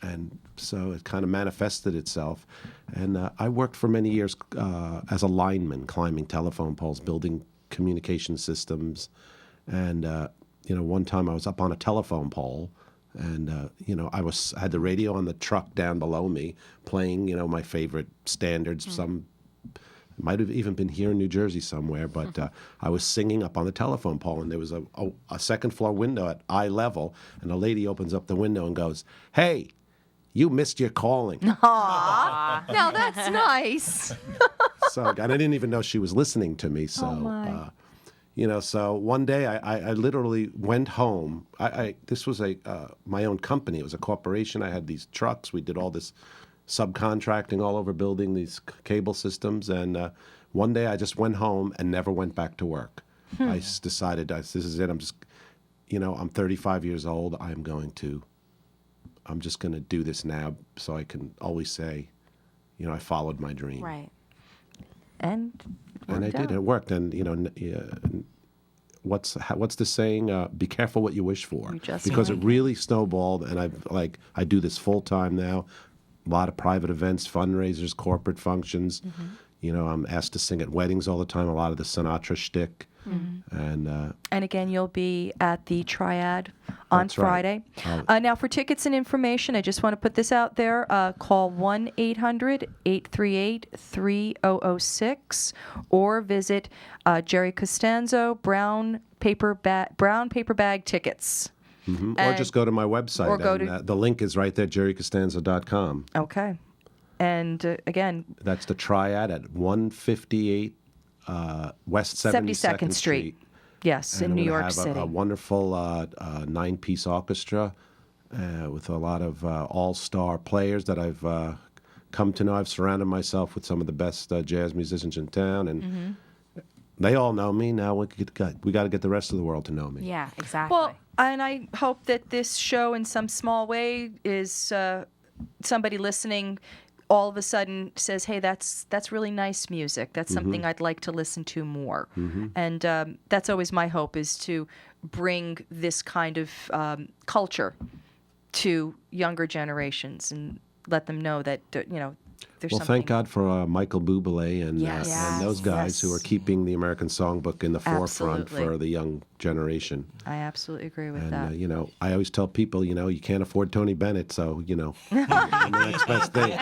Speaker 5: and so it kind of manifested itself. And I worked for many years as a lineman, climbing telephone poles, building communication systems. And one time I was up on a telephone pole, and I had the radio on the truck down below me, playing my favorite standards. Some might have even been here in New Jersey somewhere, but I was singing up on the telephone pole, and there was a second floor window at eye level, and a lady opens up the window and goes, "Hey, you missed your calling."
Speaker 1: now that's nice.
Speaker 5: And I didn't even know she was listening to me. So, so one day I literally went home. This was my own company. It was a corporation. I had these trucks. We did all this subcontracting all over, building these cable systems. And one day I just went home and never went back to work. I just decided, this is it. I'm 35 years old. I'm just going to do this now, so I can always say, I followed my dream.
Speaker 2: Right.
Speaker 1: And
Speaker 5: I did. It worked. And what's the saying? Be careful what you wish for, because it really snowballed. And I do this full time now. A lot of private events, fundraisers, corporate functions. I'm asked to sing at weddings all the time. A lot of the Sinatra shtick. And
Speaker 1: again, you'll be at the Triad on
Speaker 5: That's right.
Speaker 1: Friday. Now, for tickets and information, I just want to put this out there. Call 1-800-838-3006 or visit Jerry Costanzo Brown Paper Bag Tickets.
Speaker 5: or just go to my website.
Speaker 1: Or go
Speaker 5: and,
Speaker 1: to-
Speaker 5: the link is right there, jerrycostanzo.com.
Speaker 1: Okay. And again,
Speaker 5: That's the Triad at 158 West 72nd Street.
Speaker 1: Yes, in
Speaker 5: And
Speaker 1: New
Speaker 5: I'm gonna
Speaker 1: York
Speaker 5: have
Speaker 1: City.
Speaker 5: a wonderful 9-piece orchestra with a lot of all-star players that I've come to know. I've surrounded myself with some of the best jazz musicians in town, and they all know me. Now we got to get the rest of the world to know me.
Speaker 2: Yeah, exactly.
Speaker 1: Well, and I hope that this show, in some small way, is somebody listening all of a sudden says, "Hey, that's really nice music. That's something I'd like to listen to more." And that's always my hope, is to bring this kind of culture to younger generations and let them know that there's
Speaker 5: Well,
Speaker 1: something.
Speaker 5: thank God for Michael Bublé
Speaker 1: Yes.
Speaker 5: and those guys who are
Speaker 1: Yes.
Speaker 5: keeping the American songbook in the forefront
Speaker 1: Absolutely.
Speaker 5: for the young generation.
Speaker 1: I absolutely agree with
Speaker 5: And,
Speaker 1: that.
Speaker 5: you know, I always tell people, you know, you can't afford Tony Bennett, so, you know, the next best thing.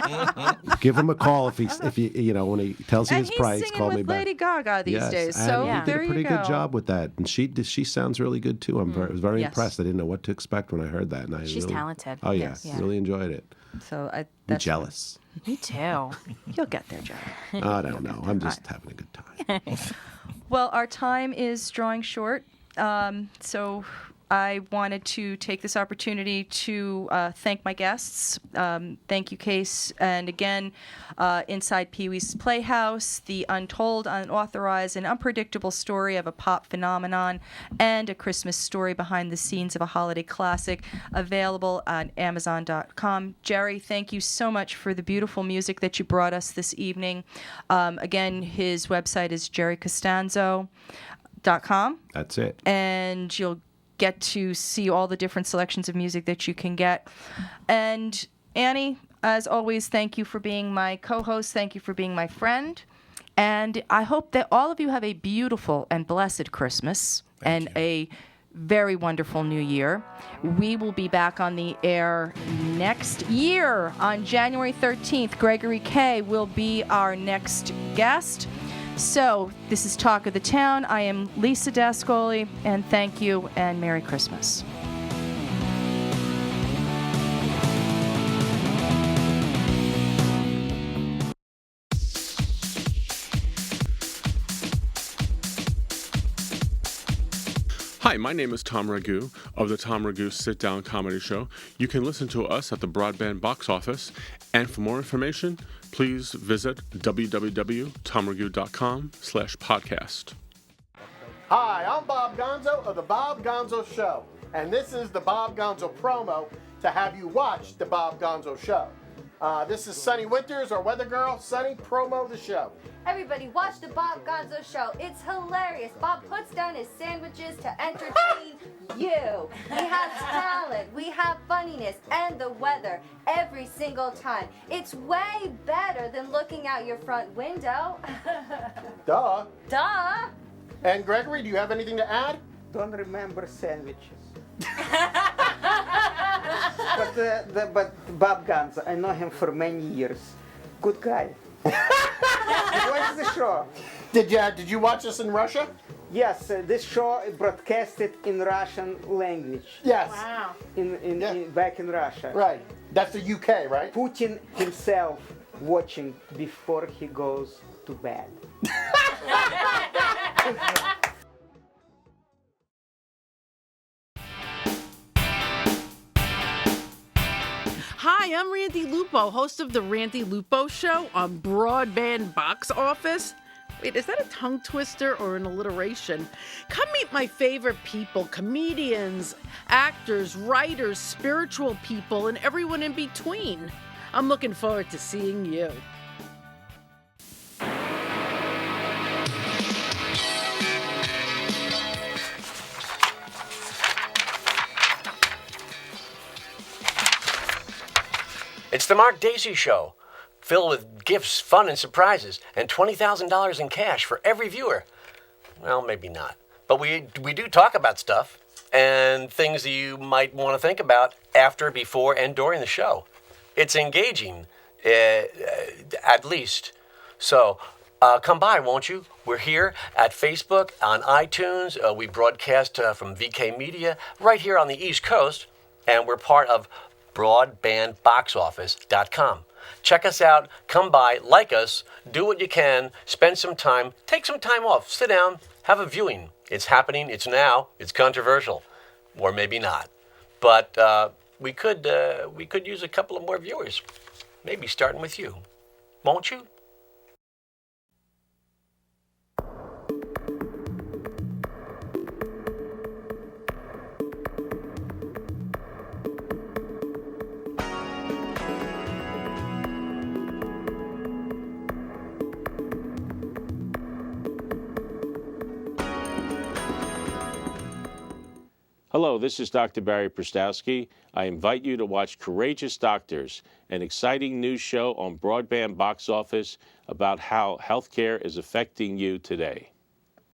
Speaker 5: Give him a call if you, you know, when he tells you
Speaker 1: And
Speaker 5: his
Speaker 1: he's
Speaker 5: price,
Speaker 1: singing
Speaker 5: call
Speaker 1: with
Speaker 5: me back.
Speaker 1: Lady Gaga these
Speaker 5: Yes,
Speaker 1: days.
Speaker 5: and
Speaker 1: So
Speaker 5: he did
Speaker 1: there
Speaker 5: a pretty
Speaker 1: you
Speaker 5: good
Speaker 1: go.
Speaker 5: job with that, and she sounds really good too. I was very
Speaker 1: Yes.
Speaker 5: impressed. I didn't know what to expect when I heard that, and I
Speaker 2: She's
Speaker 5: really,
Speaker 2: talented.
Speaker 5: Oh yeah,
Speaker 1: Yes. Yeah.
Speaker 5: really enjoyed it.
Speaker 1: So
Speaker 5: I'm
Speaker 1: that's
Speaker 5: jealous.
Speaker 2: Me too.
Speaker 1: You'll get there, Joe.
Speaker 5: I don't know. I'm just having a good time.
Speaker 1: Well, our time is drawing short, so I wanted to take this opportunity to thank my guests. Thank you, Case. And again, Inside Pee Wee's Playhouse, the untold, unauthorized, and unpredictable story of a pop phenomenon, and a Christmas story behind the scenes of a holiday classic, available on Amazon.com. Jerry, thank you so much for the beautiful music that you brought us this evening. Again, his website is jerrycostanzo.com,
Speaker 5: That's it.
Speaker 1: and you'll get to see all the different selections of music that you can get. And Annie, as always, thank you for being my co-host. Thank you for being my friend. And I hope that all of you have a beautiful and blessed Christmas and a very wonderful New Year. We will be back on the air next year on January 13th. Gregory K. will be our next guest. So, this is Talk of the Town. I am Lisa Dascoli, and thank you, and Merry Christmas.
Speaker 6: Hi, my name is Tom Ragu of the Tom Ragu Sit Down Comedy Show. You can listen to us at the Broadband Box Office, and for more information, please visit www.tomragu.com/podcast.
Speaker 7: Hi, I'm Bob Gonzo of The Bob Gonzo Show, and this is the Bob Gonzo promo to have you watch The Bob Gonzo Show. This is Sunny Winters, our weather girl. Sunny, promo the show.
Speaker 8: Everybody watch the Bob Gonzo Show. It's hilarious. Bob puts down his sandwiches to entertain you. We have talent, we have funniness, and the weather every single time. It's way better than looking out your front window.
Speaker 7: Duh.
Speaker 8: Duh.
Speaker 7: And Gregory, do you have anything to add?
Speaker 9: Don't remember sandwiches. but Bob Gonzo, I know him for many years. Good guy. Watch the show.
Speaker 7: Did you watch this in Russia?
Speaker 9: Yes, this show broadcasted in Russian language.
Speaker 7: Yes.
Speaker 8: Wow.
Speaker 9: Back in Russia.
Speaker 7: Right. That's the UK, right?
Speaker 9: Putin himself watching before he goes to bed.
Speaker 10: Hi, I'm Randy Lupo, host of The Randy Lupo Show on Broadband Box Office. Wait, is that a tongue twister or an alliteration? Come meet my favorite people, comedians, actors, writers, spiritual people, and everyone in between. I'm looking forward to seeing you.
Speaker 11: It's the Mark Daisy Show, filled with gifts, fun, and surprises, and $20,000 in cash for every viewer. Well, maybe not. But we do talk about stuff and things that you might want to think about after, before, and during the show. It's engaging, at least. So come by, won't you? We're here at Facebook, on iTunes. We broadcast from VK Media right here on the East Coast, and we're part of broadbandboxoffice.com. Check us out, come by, like us, do what you can, spend some time, take some time off, sit down, have a viewing. It's happening, it's now, it's controversial, or maybe not. But we could use a couple of more viewers, maybe starting with you. Won't you?
Speaker 12: Hello, this is Dr. Barry Prostowski. I invite you to watch Courageous Doctors, an exciting new show on Broadband Box Office about how healthcare is affecting you today.